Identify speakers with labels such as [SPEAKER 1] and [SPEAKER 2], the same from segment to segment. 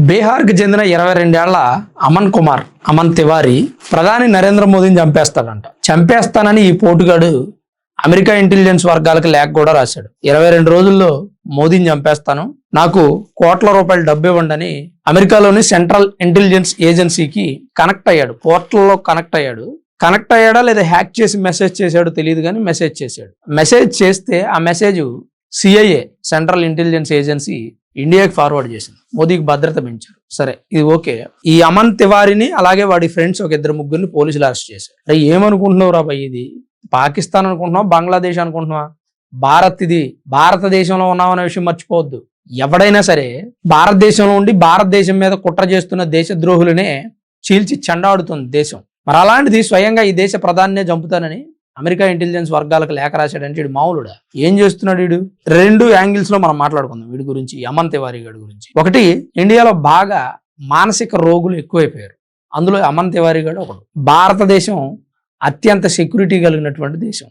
[SPEAKER 1] బీహార్కి చెందిన 22 ఏళ్ల అమన్ తివారీ ప్రధాని నరేంద్ర మోదీని చంపేస్తానని ఈ పోటుగాడు అమెరికా ఇంటెలిజెన్స్ వర్గాలకు లేఖ కూడా రాశాడు. 22 రోజుల్లో మోదీని చంపేస్తాను, నాకు కోట్ల రూపాయలు డబ్బు ఇవ్వండి అమెరికాలోని సెంట్రల్ ఇంటెలిజెన్స్ ఏజెన్సీకి కనెక్ట్ అయ్యాడు. పోర్టల్లో కనెక్ట్ అయ్యాడా లేదా హ్యాక్ చేసి మెసేజ్ చేశాడో తెలియదు, కానీ మెసేజ్ చేస్తే ఆ message CIA central intelligence agency ఇండియాకి ఫార్వర్డ్ చేసింది. మోదీకి భద్రత పెంచారు. సరే, ఇది ఓకే. ఈ అమన్ తివారీని అలాగే వాడి ఫ్రెండ్స్ ఒక 2-3 పోలీసులు అరెస్ట్ చేశారు. అరే ఏమనుకుంటున్నావు రా భయ్, ఇది పాకిస్తాన్ అనుకుంటున్నావా, బంగ్లాదేశ్ అనుకుంటున్నావా? భారత్, ఇది భారతదేశంలో ఉన్నామనే విషయం మర్చిపోవద్దు. ఎవడైనా సరే భారతదేశంలో ఉండి భారతదేశం మీద కుట్ర చేస్తున్న దేశద్రోహులనే చీల్చి చెండాడుతుంది దేశం. మరి అలాంటిది స్వయంగా ఈ దేశ ప్రధానినే చంపుతానని అమెరికా ఇంటెలిజెన్స్ వర్గాలకు లేఖ రాశాడంటే వీడు మామూలుడా? ఏం చేస్తున్నాడు వీడు? 2 యాంగిల్స్ లో మనం మాట్లాడుకుందాం వీడి గురించి, అమన్ తివారీ గారి గురించి. ఒకటి, ఇండియాలో బాగా మానసిక రోగులు ఎక్కువైపోయారు, అందులో అమన్ తివారీ గారు ఒకడు. భారతదేశం అత్యంత సెక్యూరిటీ కలిగినటువంటి దేశం,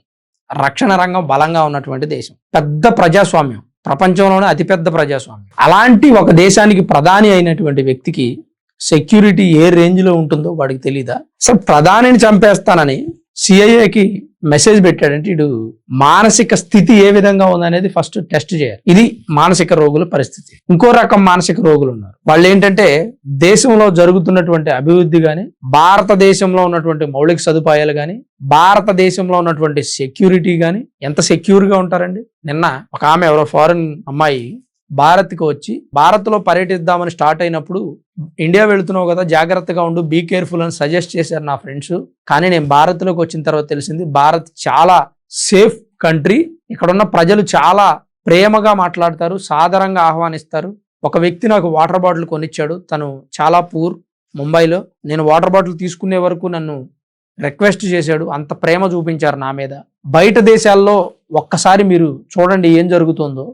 [SPEAKER 1] రక్షణ రంగం బలంగా ఉన్నటువంటి దేశం, పెద్ద ప్రజాస్వామ్యం, ప్రపంచంలోనే అతిపెద్ద ప్రజాస్వామ్యం. అలాంటి ఒక దేశానికి ప్రధాని అయినటువంటి వ్యక్తికి సెక్యూరిటీ ఏ రేంజ్ లో ఉంటుందో వాడికి తెలీదా? అసలు ప్రధానిని చంపేస్తానని సిఐఏకి మెసేజ్ పెట్టాడంటే ఇటు మానసిక స్థితి ఏ విధంగా ఉందనేది ఫస్ట్ టెస్ట్ చేయాలి. ఇది మానసిక రోగుల పరిస్థితి. ఇంకో రకం మానసిక రోగులు ఉన్నారు. వాళ్ళు ఏంటంటే దేశంలో జరుగుతున్నటువంటి అభివృద్ధి కానీ, భారతదేశంలో ఉన్నటువంటి మౌలిక సదుపాయాలు కానీ, భారతదేశంలో ఉన్నటువంటి సెక్యూరిటీ కానీ, ఎంత సెక్యూర్ గా ఉంటారండి. నిన్న ఒక ఆమె ఎవరో ఫారిన్ అమ్మాయి భారత్కి వచ్చి భారత్ లో పర్యటిద్దామని స్టార్ట్ అయినప్పుడు, ఇండియా వెళుతున్నావు కదా జాగ్రత్తగా ఉండు, బీ కేర్ఫుల్ అని సజెస్ట్ చేశారు నా ఫ్రెండ్స్. కానీ నేను భారత్ లోకి వచ్చిన తర్వాత తెలిసింది భారత్ చాలా సేఫ్ కంట్రీ, ఇక్కడ ఉన్న ప్రజలు చాలా ప్రేమగా మాట్లాడతారు, సాదరంగా ఆహ్వానిస్తారు. ఒక వ్యక్తి నాకు వాటర్ బాటిల్ కొనిచ్చాడు, తను చాలా పూర్, ముంబైలో. నేను వాటర్ బాటిల్ తీసుకునే వరకు నన్ను రిక్వెస్ట్ చేశాడు, అంత ప్రేమ చూపించారు నా మీద. బయట దేశాల్లో ఒక్కసారి మీరు చూడండి ఏం జరుగుతుందో.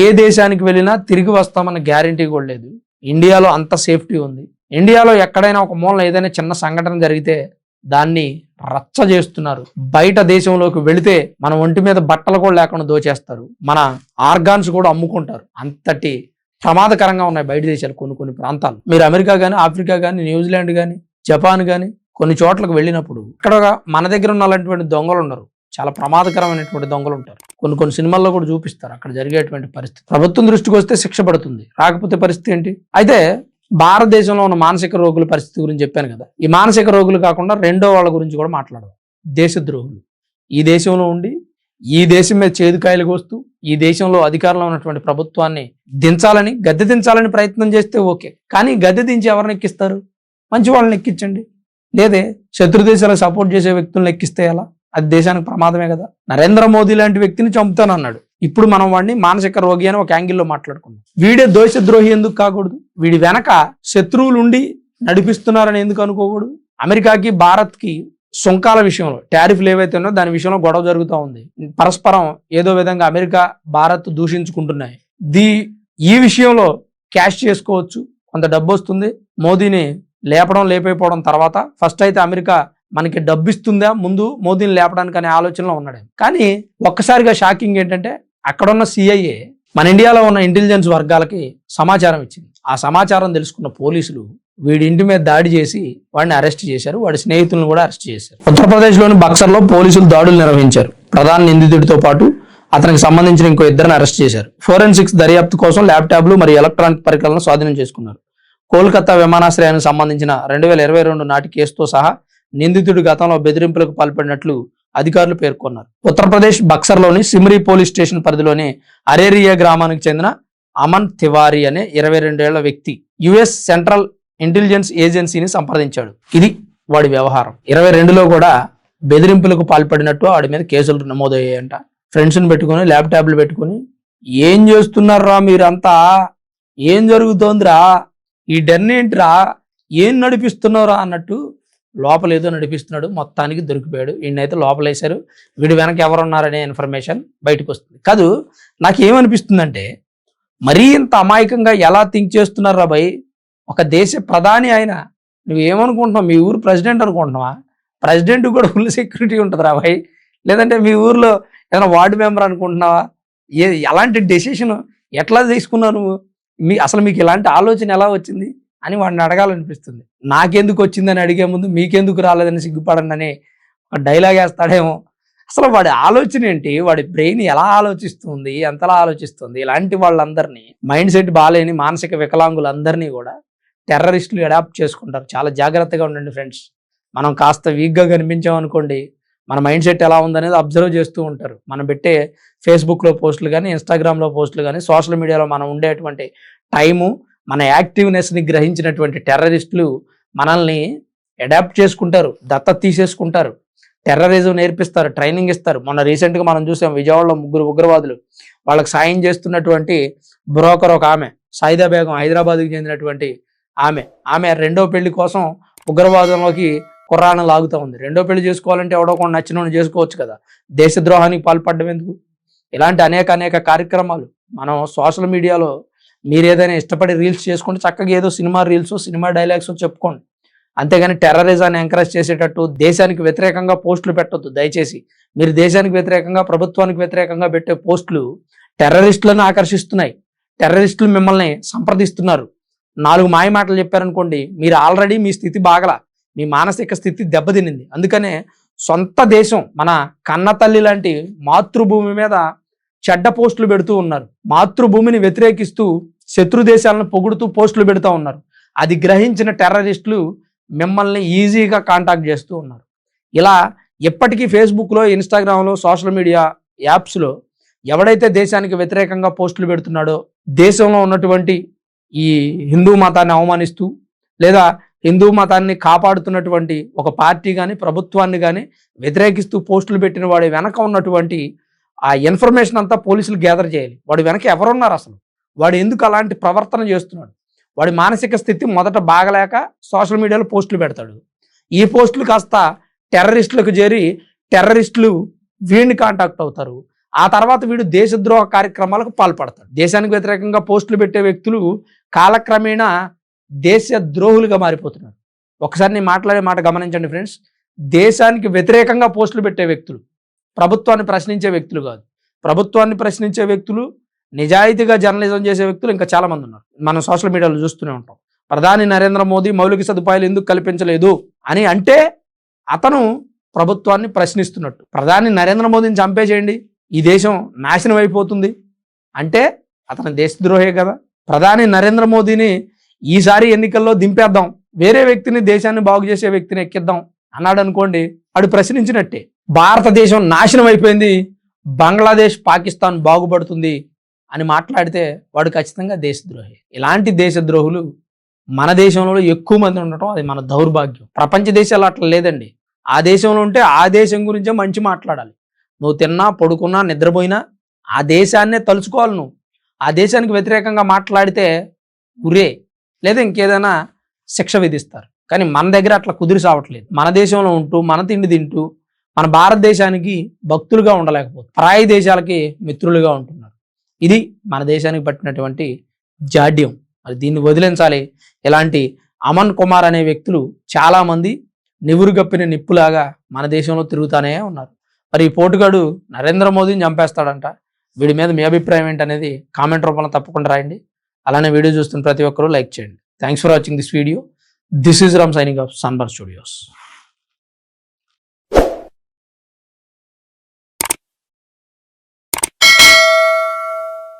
[SPEAKER 1] ఏ దేశానికి వెళ్ళినా తిరిగి వస్తామన్న గ్యారంటీ కూడా లేదు. ఇండియాలో అంత సేఫ్టీ ఉంది. ఇండియాలో ఎక్కడైనా ఒక మూలన ఏదైనా చిన్న సంఘటన జరిగితే దాన్ని రచ్చ చేస్తున్నారు. బయట దేశంలోకి వెళితే మన ఒంటి మీద బట్టలు కూడా లేకుండా దోచేస్తారు, మన ఆర్గాన్స్ కూడా అమ్ముకుంటారు. అంతటి ప్రమాదకరంగా ఉన్నాయి బయట దేశాలు కొన్ని ప్రాంతాలు. మీరు అమెరికా కానీ, ఆఫ్రికా కానీ, న్యూజిలాండ్ కానీ, జపాన్ కానీ కొన్ని చోట్లకు వెళ్ళినప్పుడు ఇక్కడ మన దగ్గర ఉన్నటువంటి దొంగలు ఉన్నారు, చాలా ప్రమాదకరమైనటువంటి దొంగలు ఉంటారు. కొన్ని సినిమాల్లో కూడా చూపిస్తారు అక్కడ జరిగేటువంటి పరిస్థితి. ప్రభుత్వం దృష్టికి వస్తే శిక్ష పడుతుంది, రాకపోతే పరిస్థితి ఏంటి? అయితే భారతదేశంలో ఉన్న మానసిక రోగుల పరిస్థితి గురించి చెప్పాను కదా. ఈ మానసిక రోగులు కాకుండా రెండో వాళ్ళ గురించి కూడా మాట్లాడదాం. దేశద్రోహులు. ఈ దేశంలో ఉండి ఈ దేశం మీద చేదుకాయలు కోస్తూ ఈ దేశంలో అధికారంలో ఉన్నటువంటి ప్రభుత్వాన్ని గద్దె దించాలని ప్రయత్నం చేస్తే ఓకే, కానీ గద్దె దించి ఎవరిని ఎక్కిస్తారు? మంచి వాళ్ళని ఎక్కించండి, లేదే శత్రు దేశాలకు సపోర్ట్ చేసే వ్యక్తులను ఎక్కిస్తే ఎలా? అది దేశానికి ప్రమాదమే కదా. నరేంద్ర మోదీ లాంటి వ్యక్తిని చంపుతానన్నాడు. ఇప్పుడు మనం వాడిని మానసిక రోగి అని ఒక యాంగిల్లో మాట్లాడుకున్నాం. వీడే దేశద్రోహి ఎందుకు కాకూడదు? వీడి వెనక శత్రువులు ఉండి నడిపిస్తున్నారని ఎందుకు అనుకోకూడదు? అమెరికాకి భారత్కి సుంకాల విషయంలో, టారిఫ్లు ఏవైతే ఉన్నాయో దాని విషయంలో గొడవ జరుగుతూ ఉంది. పరస్పరం ఏదో విధంగా అమెరికా భారత్ దూషించుకుంటున్నాయి. ఈ విషయంలో క్యాష్ చేసుకోవచ్చు, కొంత డబ్బు వస్తుంది. మోదీని లేపైపోవడం తర్వాత ఫస్ట్ అయితే అమెరికా మనకి డబ్బు ఇస్తుందా ముందు మోదీని లేపడానికి అనే ఆలోచనలో ఉన్నాడు. కానీ ఒక్కసారిగా షాకింగ్ ఏంటంటే అక్కడున్న సిఐఏ మన ఇండియాలో ఉన్న ఇంటెలిజెన్స్ వర్గాలకి సమాచారం ఇచ్చింది. ఆ సమాచారం తెలుసుకున్న పోలీసులు వీడి ఇంటి మీద దాడి చేసి వాడిని అరెస్ట్ చేశారు, వాడి స్నేహితులను కూడా అరెస్ట్ చేశారు. ఉత్తరప్రదేశ్లోని బక్సర్లో పోలీసులు దాడులు నిర్వహించారు. ప్రధాన నిందితుడితో పాటు అతనికి సంబంధించిన ఇంకో 2 అరెస్ట్ చేశారు. ఫోరెన్సిక్స్ దర్యాప్తు కోసం ల్యాప్టాప్లు మరియు ఎలక్ట్రానిక్ పరికరాలను స్వాధీనం చేసుకున్నారు. కోల్కతా విమానాశ్రయానికి సంబంధించిన 2022 నాటి కేసుతో సహా నిందితుడు గతంలో బెదిరింపులకు పాల్పడినట్లు అధికారులు పేర్కొన్నారు. ఉత్తరప్రదేశ్ బక్సర్లోని సిమ్రీ పోలీస్ స్టేషన్ పరిధిలోని అరేరియా గ్రామానికి చెందిన అమన్ తివారీ అనే 22 ఏళ్ల వ్యక్తి యుఎస్ సెంట్రల్ ఇంటెలిజెన్స్ ఏజెన్సీని సంప్రదించాడు. ఇది వాడి వ్యవహారం. 22లో కూడా బెదిరింపులకు పాల్పడినట్టు వాడి మీద కేసులు నమోదయ్యాయంట. ఫ్రెండ్స్ని పెట్టుకుని ల్యాప్టాప్లు పెట్టుకుని ఏం చేస్తున్నారా మీరంతా, ఏం జరుగుతోందిరా, ఈ డెన్ ఏంటిరా, ఏం నడిపిస్తున్నారా అన్నట్టు లోపల ఏదో నడిపిస్తున్నాడు. మొత్తానికి దొరికిపోయాడు. వీడినైతే లోపలేశారు. వీడి వెనక ఎవరున్నారనే ఇన్ఫర్మేషన్ బయటకు వస్తుంది. కాదు, నాకు ఏమనిపిస్తుందంటే మరీ ఇంత అమాయకంగా ఎలా థింక్ చేస్తున్నారా భయ్? ఒక దేశ ప్రధాని ఆయన, నువ్వేమనుకుంటున్నావు? మీ ఊరు ప్రెసిడెంట్ అనుకుంటున్నావా? ప్రెసిడెంట్ కూడా ఫుల్ సెక్యూరిటీ ఉంటుందిరా భయ్? లేదంటే మీ ఊర్లో ఏదైనా వార్డు మెంబర్ అనుకుంటున్నావా? ఎలాంటి డెసిషన్ ఎట్లా తీసుకున్నావు నువ్వు? అసలు మీకు ఇలాంటి ఆలోచన ఎలా వచ్చింది? అని వాడిని అడగాలనిపిస్తుంది. నాకెందుకు వచ్చిందని అడిగే ముందు మీకెందుకు రాలేదని సిగ్గుపడండి అని ఒక డైలాగ్ వేస్తాడేమో. అసలు వాడి ఆలోచన ఏంటి, వాడి బ్రెయిన్ ఎలా ఆలోచిస్తుంది, ఎంతలా ఆలోచిస్తుంది? ఇలాంటి వాళ్ళందరినీ, మైండ్ సెట్ బాగాలేని మానసిక వికలాంగులందరినీ కూడా టెర్రరిస్టులు అడాప్ట్ చేసుకుంటారు. చాలా జాగ్రత్తగా ఉండండి ఫ్రెండ్స్. మనం కాస్త వీక్గా కనిపించామనుకోండి, మన మైండ్ సెట్ ఎలా ఉందనేది అబ్జర్వ్ చేస్తూ ఉంటారు. మనం పెట్టే ఫేస్బుక్లో పోస్టులు కానీ, ఇన్స్టాగ్రామ్లో పోస్టులు కానీ, సోషల్ మీడియాలో మనం ఉండేటువంటి టైము, మన యాక్టివ్నెస్ని గ్రహించినటువంటి టెర్రరిస్టులు మనల్ని అడాప్ట్ చేసుకుంటారు, దత్తత తీసేసుకుంటారు, టెర్రరిజం నేర్పిస్తారు, ట్రైనింగ్ ఇస్తారు. మొన్న రీసెంట్గా మనం చూసాం, విజయవాడలో 3 ఉగ్రవాదులు, వాళ్ళకి సాయం చేస్తున్నటువంటి బ్రోకర్ ఒక ఆమె, సాయిదా బేగం, హైదరాబాద్కి చెందినటువంటి ఆమె రెండో పెళ్లి కోసం ఉగ్రవాదంలోకి కుర్రాన్ని లాగుతూ ఉంది. రెండో పెళ్లి చేసుకోవాలంటే ఎవడో కొన్ని నచ్చినోని చేసుకోవచ్చు కదా, దేశద్రోహానికి పాల్పడడం ఎందుకు? ఇలాంటి అనేక కార్యక్రమాలు మనం సోషల్ మీడియాలో, మీరు ఏదైనా ఇష్టపడి రీల్స్ చేసుకుంటే చక్కగా ఏదో సినిమా రీల్స్, సినిమా డైలాగ్స్ చెప్పుకోండి. అంతేగాని టెర్రరిజాన్ని ఎంకరేజ్ చేసేటట్టు దేశానికి వ్యతిరేకంగా పోస్టులు పెట్టొద్దు దయచేసి. మీరు దేశానికి వ్యతిరేకంగా, ప్రభుత్వానికి వ్యతిరేకంగా పెట్టే పోస్టులు టెర్రరిస్టులను ఆకర్షిస్తున్నాయి. టెర్రరిస్టులు మిమ్మల్ని సంప్రదిస్తున్నారు. 4 మాయ మాటలు చెప్పారనుకోండి, మీరు ఆల్రెడీ మీ స్థితి బాగలా, మీ మానసిక స్థితి దెబ్బతినింది. అందుకనే సొంత దేశం, మన కన్నతల్లి లాంటి మాతృభూమి మీద చెడ్డ పోస్టులు పెడుతూ ఉన్నారు. మాతృభూమిని వ్యతిరేకిస్తూ శత్రు దేశాలను పొగుడుతూ పోస్టులు పెడుతూ ఉన్నారు. అది గ్రహించిన టెర్రరిస్టులు మిమ్మల్ని ఈజీగా కాంటాక్ట్ చేస్తూ ఉన్నారు. ఇలా ఎప్పటికీ ఫేస్బుక్లో, ఇన్స్టాగ్రామ్లో, సోషల్ మీడియా యాప్స్లో ఎవడైతే దేశానికి వ్యతిరేకంగా పోస్టులు పెడుతున్నాడో, దేశంలో ఉన్నటువంటి ఈ హిందూ మతాన్ని అవమానిస్తూ లేదా హిందూ మతాన్ని కాపాడుతున్నటువంటి ఒక పార్టీ కానీ, ప్రభుత్వాన్ని కానీ వ్యతిరేకిస్తూ పోస్టులు పెట్టిన వాడి వెనక ఉన్నటువంటి ఆ ఇన్ఫర్మేషన్ అంతా పోలీసులు గ్యాదర్ చేయాలి. వాడి వెనక ఎవరున్నారు, అసలు వాడు ఎందుకు అలాంటి ప్రవర్తన చేస్తున్నాడు, వాడి మానసిక స్థితి మొదట బాగలేక సోషల్ మీడియాలో పోస్టులు పెడతాడు. ఈ పోస్టులు కాస్త టెర్రరిస్టులకు చేరి టెర్రరిస్టులు వీడిని కాంటాక్ట్ అవుతారు. ఆ తర్వాత వీడు దేశద్రోహ కార్యక్రమాలకు పాల్పడతాడు. దేశానికి వ్యతిరేకంగా పోస్టులు పెట్టే వ్యక్తులు కాలక్రమేణా దేశ ద్రోహులుగా మారిపోతున్నారు. ఒకసారి నేను మాట్లాడే మాట గమనించండి ఫ్రెండ్స్. దేశానికి వ్యతిరేకంగా పోస్టులు పెట్టే వ్యక్తులు ప్రభుత్వాన్ని ప్రశ్నించే వ్యక్తులు కాదు. ప్రభుత్వాన్ని ప్రశ్నించే వ్యక్తులు, నిజాయితీగా జర్నలిజం చేసే వ్యక్తులు ఇంకా చాలా మంది ఉన్నారు. మనం సోషల్ మీడియాలో చూస్తూనే ఉంటాం. ప్రధాని నరేంద్ర మోదీ మౌలిక సదుపాయాలు ఎందుకు కల్పించలేదు అని అంటే అతను ప్రభుత్వాన్ని ప్రశ్నిస్తున్నట్టు. ప్రధాని నరేంద్ర మోదీని చంపేసేయండి, ఈ దేశం నాశనం అయిపోతుంది అంటే అతను దేశద్రోహే కదా. ప్రధాని నరేంద్ర మోదీని ఈసారి ఎన్నికల్లో దింపేద్దాం, వేరే వ్యక్తిని, దేశాన్ని బాగు చేసే వ్యక్తిని ఎక్కిద్దాం అన్నాడు అనుకోండి, వాడు ప్రశ్నించినట్టే. భారతదేశం నాశనం అయిపోయింది, బంగ్లాదేశ్, పాకిస్తాన్ బాగుపడుతుంది అని మాట్లాడితే వాడు ఖచ్చితంగా దేశద్రోహి. ఇలాంటి దేశద్రోహులు మన దేశంలో ఎక్కువ మంది ఉండటం అది మన దౌర్భాగ్యం. ప్రపంచ దేశాలు అట్లా లేదండి. ఆ దేశంలో ఉంటే ఆ దేశం గురించే మంచి మాట్లాడాలి. నువ్వు తిన్నా, పడుకున్నా, నిద్రపోయినా ఆ దేశాన్నే తలుచుకోవాలి. నువ్వు ఆ దేశానికి వ్యతిరేకంగా మాట్లాడితే ఉరే లేదా ఇంకేదైనా శిక్ష విధిస్తారు. కానీ మన దగ్గర అట్లా కుదిరి సావట్లేదు. మన దేశంలో ఉంటూ, మన తిండి తింటూ, మన భారతదేశానికి భక్తులుగా ఉండలేకపోతే పరాయి దేశాలకి మిత్రులుగా ఉంటున్నారు. ఇది మన దేశానికి పట్టినటువంటి జాడ్యం. మరి దీన్ని వదిలించాలి. ఇలాంటి అమన్ కుమార్ అనే వ్యక్తులు చాలామంది నివురుగప్పిన నిప్పులాగా మన దేశంలో తిరుగుతానే ఉన్నారు. మరి ఈ పోటుగాడు నరేంద్ర మోదీని చంపేస్తాడంట. వీడి మీద మీ అభిప్రాయం ఏంటనేది కామెంట్ రూపంలో తప్పకుండా రాయండి. అలానే వీడియో చూస్తున్న ప్రతి ఒక్కరూ లైక్ చేయండి. Thanks for watching this video. This is Ram signing off sunburn studios.